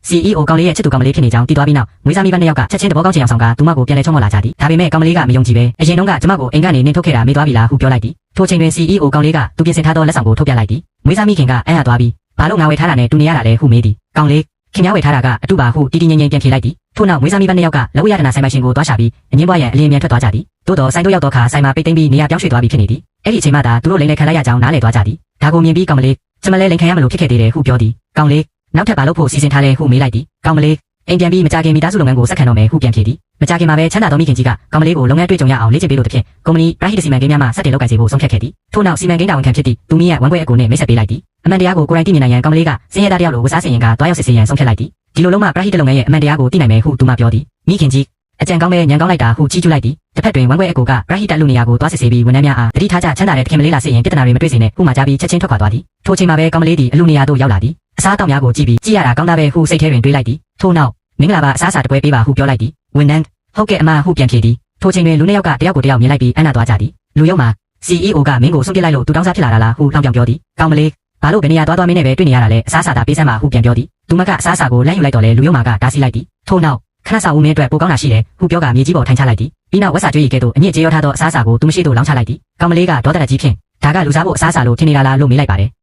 CEO ကောင်လေးရဲ့ချစ်သူကောင်မလေးဖြစ်နေကြောင်းသိသွားပြီးနောက်မွေးစားမိဘနှစ်ယောက်ကချက်ချင်းသဘောကောင်းချင်အောင်ဆောင်ကသူမကိုပြန်လဲချုံမော်လာကြသည်ဒါပေမဲ့ကောင်မလေးကမယုံကြည်ပဲအရင်တုန်းကကျမကိုအိမ်ကနေနင်းထုတ်ခဲ့တာမေးသွားပြီလားဟုပြောလိုက်သည်ထိုချိန်တွင် CEO ကောင်လေးကသူပြင်ဆင်ထားသောလက်ဆောင်ကိုထုတ်ပြလိုက်သည်မွေးစားမိခင်ကအံ့အားသွားပြီးဘာလို့ငါဝယ်ထားတာနဲ့တူနေရတာလဲဟုမေးသည်ကောင်လေးခင်ဗျားဝယ်ထားတာကအတူပါဟုတီတီငိမ့်ငိမ့်ပြန်ဖြေလိုက်သည်ထို့နောက်မွေးစားမိဘနှစ်ယောက်ကလက်ဝဲရတနာဆိုင်ပိုင်ရှင်ကိုတွားရှာပြီးအငင်းပွားရန်အလင်းအမြန်ထွက်သွားကြသည်သို့တော်ဆိုင်တို့ရောက်တော့ခါဆိုင်မှာပိတ်သိမ်းပြီးနေရာပြောင်းရွှေ့သွားပြီးဖြစ်နေသည်အဲ့ဒီအချိန်မှသာသူတို့လိမ့်လေခံလိုက်ရကြောင်းနားလည်သွားကြသည်ဒါကိုမြင်ပြီးကောင်မလေးကျမလဲလိမ့်ခံရမလို့ဖြစ်ခဲ့သေးတယ်ဟုပြောသည်ကောင်လေးနောက်ထပ်ဘာလို့ဖို့စီစဉ်ထားလဲဟုမေးလိုက်သည်ကောင်မလေးအိမ်ပြန်ပြီးမကြခင်မိသားစုလုပ်ငန်းကိုဆက်ခံတော့မယ်ဟုပြန်ဖြေသည်မကြခင်မှာပဲချမ်းသာသောမိခင်ကြီးကကောင်မလေးကိုလုပ်ငန်းတွေ့ကြုံရအောင်လေ့ကျင့်ပေးလို့တဖြင့်ကုမ္ပဏီပရိုဟိတစီမံကိန်းများမှစတင်လုပ်ကိုင်စေဖို့ဆုံးဖြတ်ခဲ့သည်ထို့နောက်စီမံကိန်းတာဝန်ခံဖြစ်သည့်သူမရဲ့ဝန်ခွဲအကူနဲ့မိတ်ဆက်ပေးလိုက်သည်အမှန်တရားကိုကိုယ်တိုင်သိမြင်နိုင်ရန်ကောင်မလေးကစင်ရသားတယောက်လိုဝစားစင်ရင်ကတွားရောက်စစ်ဆေးရန်ဆုံးဖြတ်လိုက်သည်ဒီလိုလုံးမှပရိုဟိတလုပ်ငန်းရဲ့အမှန်တရားကိုသိနိုင်မယ်ဟုသူမပြောသည်မိခင်ကြီးအကြံကောင်းပဲညံကောင်းလိုက်တာဟုချီးကျူးလိုက်သည်တစ်ဖက်တွင်ဝန်ခွဲအကူကပရိုဟိတလူနေရာကိုတွားစစ်ဆေးပြီးဝန်ထမ်းများအားတတိထားကြချမ်းသာတဲ့တခင်မလေးလာစစ်ရင်ပြဿနာတွေမတွေ့စေနဲ့ဟုမှကြားပြီးချက်ချင်းထွက်ခွာသွားသည်ထိုချိန်မှာပဲကောင်မလေးသည်အလူနေရာသို့ရောက်လာသည်အစားအသောက်များကိုကြည့်ပြီးကြည့်ရတာကောင်းသားပဲဟုစိတ်ထဲတွင်တွေးလိုက်သည်ထို့နောက်မင်္ဂလာပါအစားအစာတပွဲပေးပါဟုပြောလိုက်သည်ဝန်ထမ်းဟုတ်ကဲ့အမဟုပြန်ဖြေသည်ထိုချိန်တွင်လူနှစ်ယောက်ကတယောက်ကိုတယောက်မြင်လိုက်ပြီးအံ့နာသွားကြသည်လူရုံမှာ CEO ကမင်းကိုဆုံးပြလိုက်လို့သူတောင်းစားဖြစ်လာတာလားဟုလှောင်ပြောင်ပြောသည်ကောင်မလေးဘာလို့ဘယ်နေရာသွားမင်းနဲ့ပဲတွေ့နေရတာလဲအစားအစာသာပေးစမ်းပါဟုပြန်ပြောသည်သူမကအစားအစာကိုလမ်းယူလိုက်တော့လေလူရုံမှာကတားဆီးလိုက်သည်ထို့နောက်ခဏစာဦးမင်းအတွက်ပိုကောင်းတာရှိတယ်ဟုပြောကမြေကြီးပေါ်ထိုင်ချလိုက်သည်ပြီးနောက်ဝက်စာကျွေးရီကဲ့သို့အညစ်ကြေးရောထားသောအစားအစာကိုသူမရှိသို့လောင်းချလိုက်သည်ကောင်မလေးကဒေါသတကြီးဖြင့်ဒါကလူစားဖို့အစားအစာလို့ထင်နေတာလားလို့မေးလိုက်ပါတယ်